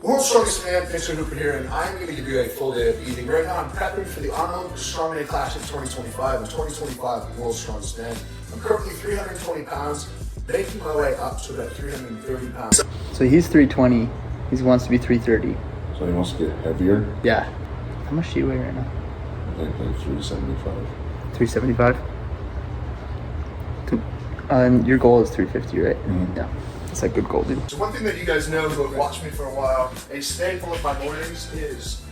World's Strongest Man, Mr. Hooper here, and I'm going to give you a full day of eating. Right now, I'm prepping for the Arnold Strongman Classic 2025 and 2025 World's Strongest Man. I'm currently 320 pounds, making my way up to about 330 pounds. So he's 320. He wants to be 330. So he wants to get heavier? Yeah. How much do you weigh right now? I think like 375. 375? And your goal is 350, right? Mm-hmm. Yeah. That's a good goal, dude. So one thing that you guys know who have watched me for a while, a staple of my mornings is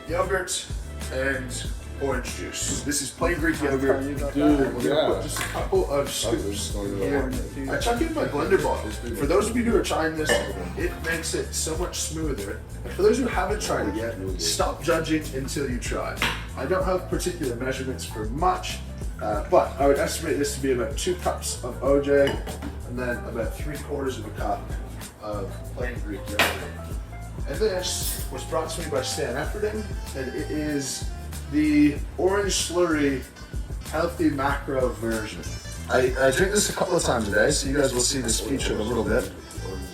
yogurt and orange juice. This is plain Greek yogurt. Dude, We're gonna put just a couple of scoops here. I chuck in my blender bottle. For those of you who are trying this, it makes it so much smoother. And for those who haven't tried it yet, stop judging until you try. I don't have particular measurements for much, but I would estimate this to be about 2 cups of OJ and then about 3/4 of a cup of plain Greek yogurt. And this was brought to me by Stan Efferding, and it is the orange slurry healthy macro version. I drink this a couple of times a day, so you guys will see this featured a little bit.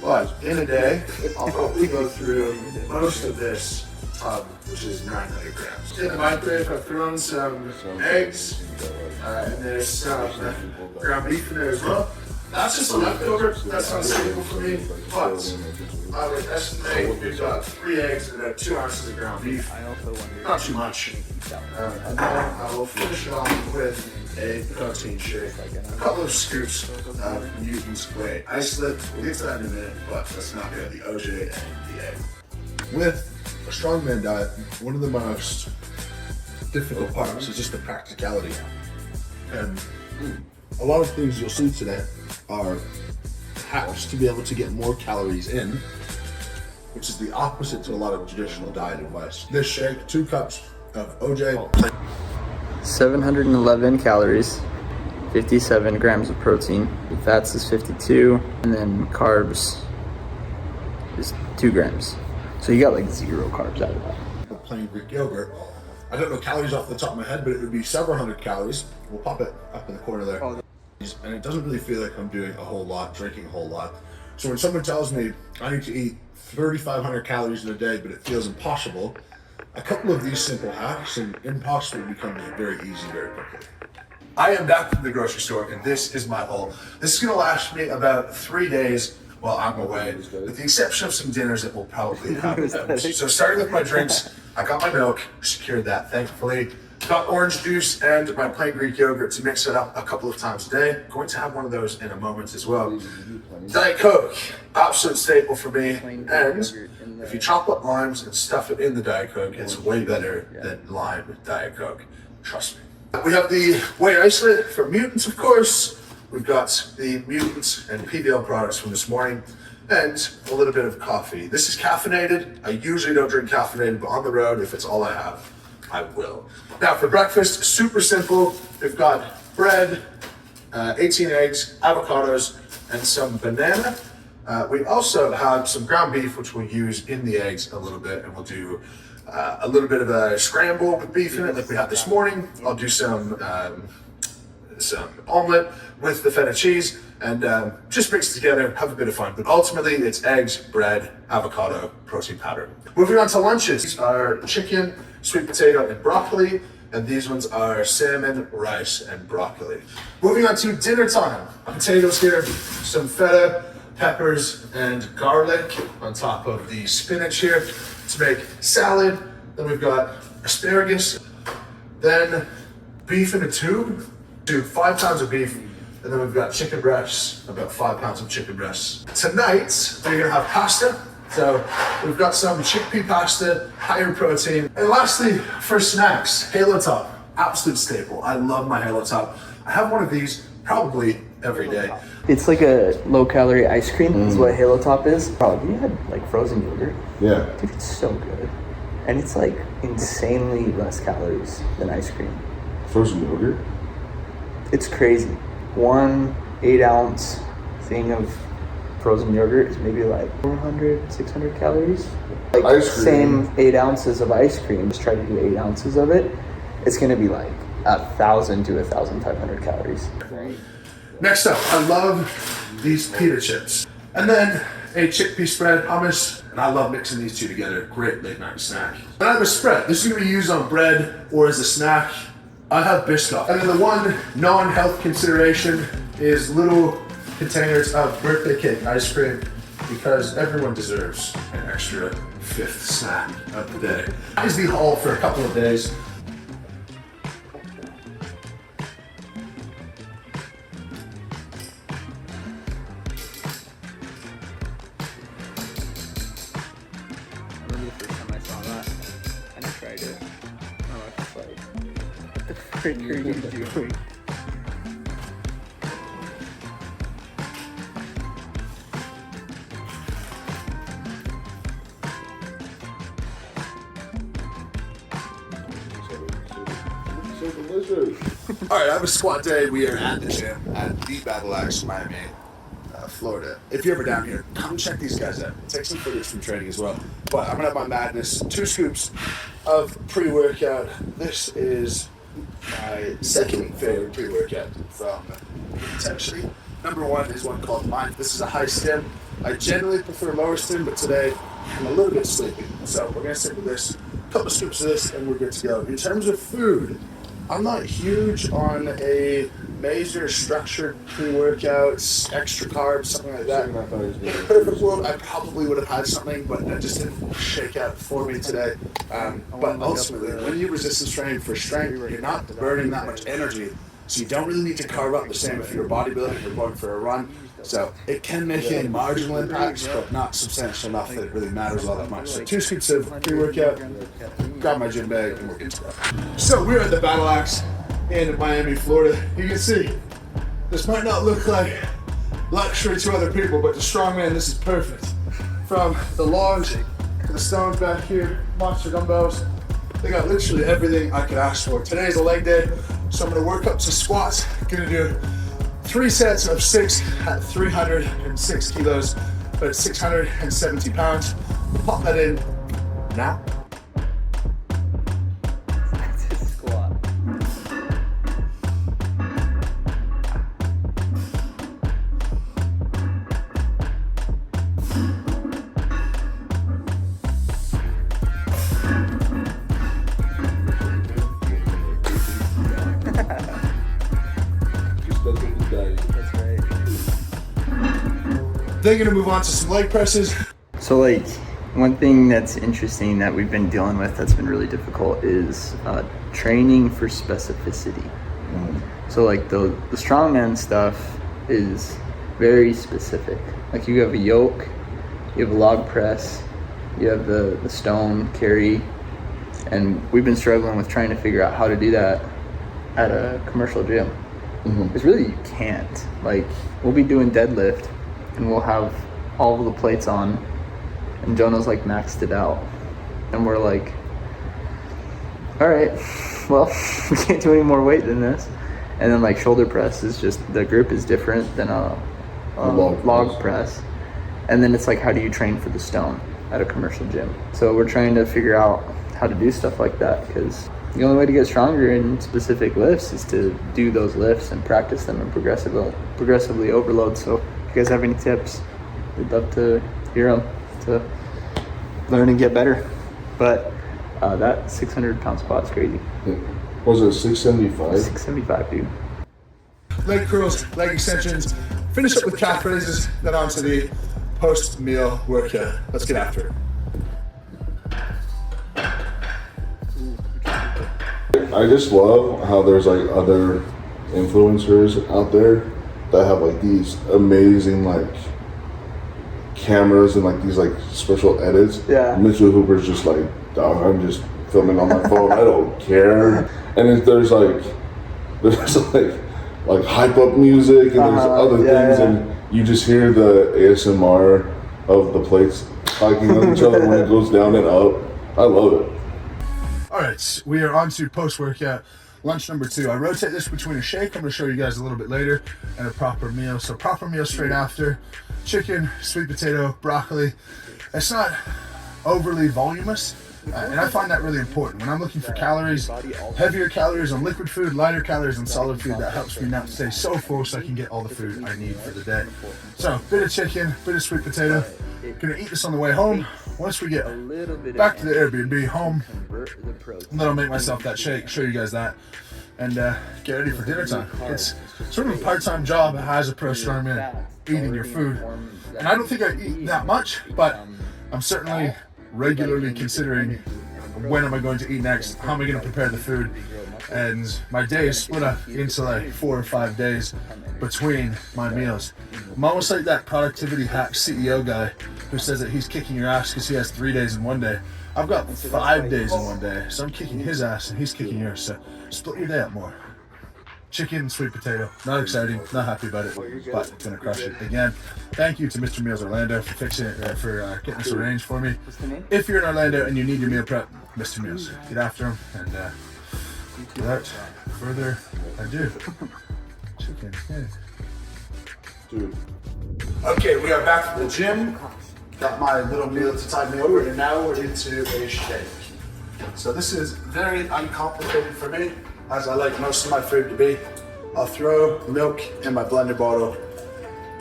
But in a day, I'll probably go through most of this tub, which is 900 grams. In the microwave, I've thrown some eggs, and there's some ground beef in there as well. That's just a leftover, that's not stable for me, but I would estimate we've got 3 eggs and about 2 ounces of ground beef. Not too much. And then I will finish it off with a protein shake. A couple of scoops of Newton's Whey isolate. We'll get to that in a minute, but let's not get the OJ and the egg. With a strongman diet, one of the most difficult parts is just the practicality. And a lot of things you'll see today are hacks to be able to get more calories in, which is the opposite to a lot of traditional diet advice. This shake, 2 cups of OJ. 711 calories, 57 grams of protein. Fats is 52, and then carbs is 2 grams. So you got like 0 carbs out of that. Plain Greek yogurt. I don't know calories off the top of my head, but it would be several hundred calories. We'll pop it up in the corner there. And it doesn't really feel like I'm doing a whole lot, drinking a whole lot. So when someone tells me I need to eat 3,500 calories in a day, but it feels impossible, a couple of these simple hacks and impossible becomes very easy very quickly. I am back from the grocery store, and this is my haul. This is gonna last me about 3 days while I'm away, with the exception of some dinners that will probably happen. So starting with my drinks, I got my milk, secured that thankfully. Got orange juice and my plain Greek yogurt to mix it up a couple of times a day. Going to have one of those in a moment as well. Diet Coke, absolute staple for me. And if you chop up limes and stuff it in the Diet Coke, it's way better than lime Diet Coke. Trust me. We have the whey isolate from Mutants, of course. We've got the Mutants and PBL products from this morning, and a little bit of coffee. This is caffeinated. I usually don't drink caffeinated, but on the road, if it's all I have, I will. Now for breakfast, super simple. We've got bread, 18 eggs, avocados, and some banana. We also have some ground beef, which we'll use in the eggs a little bit, and we'll do a little bit of a scramble with beef in it like we had this morning. I'll do some omelet with the feta cheese, and just mix it together, have a bit of fun. But ultimately, it's eggs, bread, avocado, protein powder. Moving on to lunches. These are chicken, sweet potato, and broccoli. And these ones are salmon, rice, and broccoli. Moving on to dinner time. Potatoes here, some feta, peppers, and garlic on top of the spinach here to make salad. Then we've got asparagus, then beef in a tube, 5 pounds of beef, and then we've got chicken breasts, about 5 pounds of chicken breasts. Tonight, we're gonna have pasta. So we've got some chickpea pasta, higher protein. And lastly, for snacks, Halo Top, absolute staple. I love my Halo Top. I have one of these probably every day. It's like a low-calorie ice cream. That's what Halo Top is. Oh, have you had like frozen yogurt? Yeah. Dude, it's so good. And it's like insanely less calories than ice cream. Frozen yogurt? It's crazy. 1 8-ounce thing of frozen yogurt is maybe like 400, 600 calories. Like ice cream. Same 8 ounces of ice cream, just try to do 8 ounces of it. It's gonna be like 1,000 to 1,500 calories. Next up, I love these pita chips. And then a chickpea spread, hummus, And I love mixing these two together. Great late night snack. And I have a spread. This is gonna be used on bread or as a snack. I have Biscoff. And then the one non-health consideration is little containers of birthday cake ice cream, because everyone deserves an extra 5th snack of the day. That is the haul for a couple of days. I remember the first time I saw that and I tried it. I was just like, what the frick are you doing? So delicious. All right, I have a squat day. We are at the gym at the Battle Axe, Miami, Florida. If you're ever down here, come check these guys out. Take some footage from training as well. But I'm gonna have my madness. 2 scoops of pre-workout. This is my second favorite pre-workout from potentially. Number 1 is one called Mind. This is a high stim. I generally prefer lower stim, but today I'm a little bit sleepy. So we're gonna stick with this. A couple scoops of this and we're good to go. In terms of food, I'm not huge on a major structured pre-workouts, extra carbs, something like that. In a perfect world, I probably would have had something, but that just didn't shake out for me today. But ultimately, when you resistance train for strength, you're not burning that much energy, so you don't really need to carve up the same if you're a bodybuilder, you're going for a run. So it can make a marginal impact, but not substantial enough that it really matters all that much. So 2 scoops of pre-workout, grab my gym bag, and we're good to go. So we're at the Battle Axe in Miami, Florida. You can see, this might not look like luxury to other people, but to strongman, this is perfect. From the logs to the stones back here, monster dumbbells, they got literally everything I could ask for. Today's a leg day, so I'm gonna work up to squats. Gonna do 3 sets of 6 at 306 kilos, but it's 670 pounds. We'll pop that in now. That's a squat. That's right. Then gonna move on to some leg presses. So like, one thing that's interesting that we've been dealing with that's been really difficult is training for specificity. So like the strongman stuff is very specific. Like you have a yoke, you have a log press, you have the stone carry, and we've been struggling with trying to figure out how to do that at a commercial gym. Because really you can't. Like we'll be doing deadlift and we'll have all of the plates on and Jonah's like maxed it out. And we're like, all right, well, we can't do any more weight than this. And then like shoulder press is just, the grip is different than a log press. And then it's like, how do you train for the stone at a commercial gym? So we're trying to figure out how to do stuff like that, because the only way to get stronger in specific lifts is to do those lifts and practice them and progressively overload. So if you guys have any tips, we'd love to hear them to learn and get better. But that 600-pound squat is crazy. Was it 675? 675, dude. Leg curls, leg extensions. Finish up with calf raises, then on to the post-meal workout. Let's get after it. I just love how there's like other influencers out there that have like these amazing like cameras and like these like special edits. Yeah. Mitchell Hooper's just like, dog, I'm just filming on my phone. I don't care. And there's like hype up music and there's other things, and you just hear the ASMR of the plates talking on each other when it goes down and up. I love it. All right, we are on to post-workout lunch number 2. I rotate this between a shake, I'm gonna show you guys a little bit later, and a proper meal. So proper meal straight after, chicken, sweet potato, broccoli. It's not overly voluminous, and I find that really important. When I'm looking for calories, heavier calories on liquid food, lighter calories on solid food, that helps me not stay so full so I can get all the food I need for the day. So, bit of chicken, bit of sweet potato. Gonna eat this on the way home. once we get a little bit back of to the Airbnb home, convert the protein. and then I'll make myself that shake, show you guys that, and get ready for dinner time. It's sort of a part-time job as a pro strongman, eating your food. And I don't think I eat that much, but I'm certainly regularly considering when am I going to eat next, how am I going to prepare the food, and my day is split up into like 4 or 5 days between my meals. I'm almost like that productivity hack CEO guy who says that he's kicking your ass because he has 3 days in one day. I've got 5 days in one day, so I'm kicking his ass and he's kicking yours, so split your day up more. Chicken and sweet potato, not exciting, not happy about it, but gonna crush it. Again, thank you to Mr. Meals Orlando for fixing it, for getting this arranged for me. If you're in Orlando and you need your meal prep, Mr. Meals, get after him, and without further ado, chicken, yeah. Dude. Okay, we are back from the gym. Got my little meal to tide me over, and now we're into a shake. So this is very uncomplicated for me, as I like most of my food to be. I'll throw milk in my blender bottle.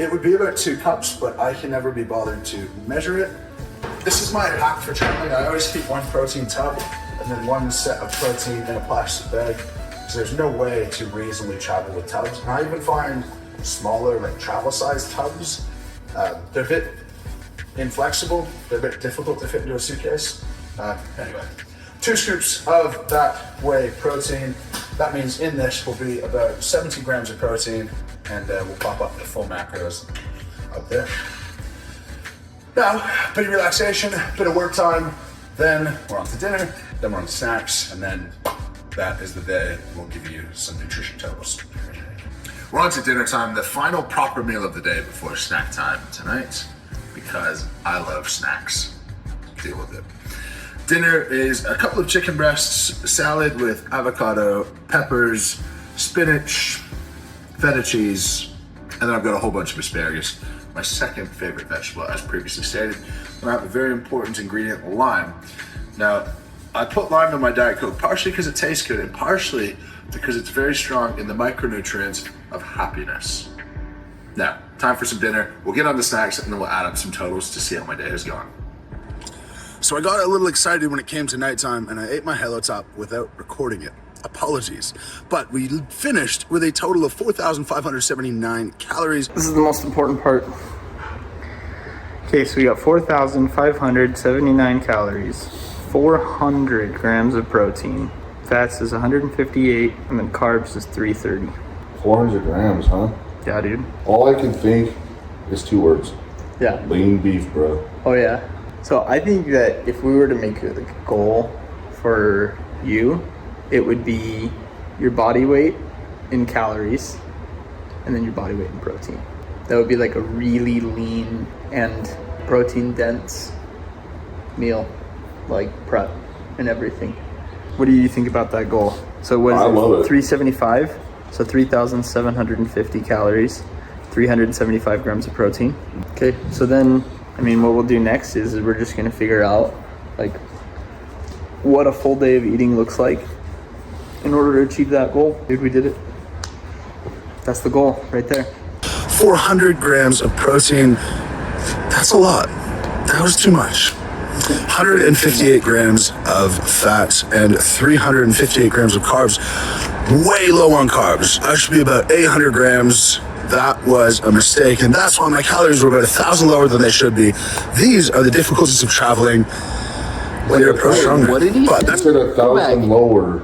It would be about 2 cups, but I can never be bothered to measure it. This is my hack for traveling. I always keep 1 protein tub and then 1 set of protein in a plastic bag, because there's no way to reasonably travel with tubs. And I even find smaller, like travel-sized tubs, they're a bit inflexible. They're a bit difficult to fit into a suitcase. Anyway, 2 scoops of that whey protein. That means in this will be about 70 grams of protein, and we'll pop up the full macros up there. Now, bit of relaxation, bit of work time, then we're on to dinner, then we're on to snacks, and then that is the day we'll give you some nutrition totals. We're on to dinner time, the final proper meal of the day before snack time tonight, because I love snacks. Deal with it. Dinner is a couple of chicken breasts, salad with avocado, peppers, spinach, feta cheese, and then I've got a whole bunch of asparagus. My second favorite vegetable, as previously stated. And I have a very important ingredient, lime. Now, I put lime in my Diet Coke partially because it tastes good, and partially because it's very strong in the micronutrients of happiness. Now, time for some dinner. We'll get on to snacks, and then we'll add up some totals to see how my day has gone. So I got a little excited when it came to nighttime, and I ate my Hello Top without recording it. Apologies. But we finished with a total of 4,579 calories. This is the most important part. Okay, so we got 4,579 calories, 400 grams of protein, fats is 158, and then carbs is 330. 400 grams, huh? Yeah, dude. All I can think is 2 words. Yeah. Lean beef, bro. Oh, yeah. So I think that if we were to make a goal for you, it would be your body weight in calories and then your body weight in protein. That would be like a really lean and protein dense meal, like prep and everything. What do you think about that goal? So what is I love it. 375, so 3,750 calories, 375 grams of protein. Okay, so then, I mean, what we'll do next is we're just gonna figure out like what a full day of eating looks like in order to achieve that goal. Dude, we did it. That's the goal right there. 400 grams of protein, that's a lot. That was too much. 158 grams of fat and 358 grams of carbs. Way low on carbs. I should be about 800 grams. That was a mistake, and that's why my calories were about 1,000 lower than they should be. These are the difficulties of traveling when you're a pro strongman. What did he But say? that's Said 1,000 lower.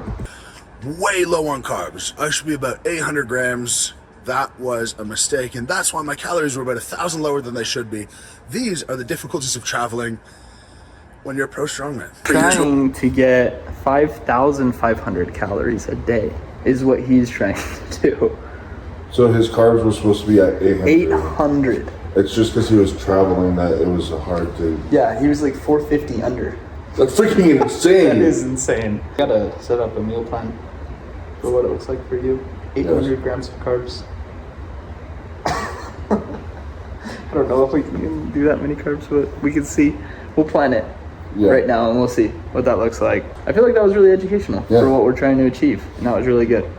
way low on carbs. I should be about 800 grams. That was a mistake, and that's why my calories were about 1,000 lower than they should be. These are the difficulties of traveling when you're a pro strongman. Trying to get 5,500 calories a day is what he's trying to do. So his carbs were supposed to be at 800. 800. It's just because he was traveling that it was hard to. Yeah, he was like 450 under. That's freaking insane. That is insane. Gotta set up a meal plan for what it looks like for you. 800 Yes. grams of carbs. I don't know if we can do that many carbs, but we can see. We'll plan it right now and we'll see what that looks like. I feel like that was really educational for what we're trying to achieve, and that was really good.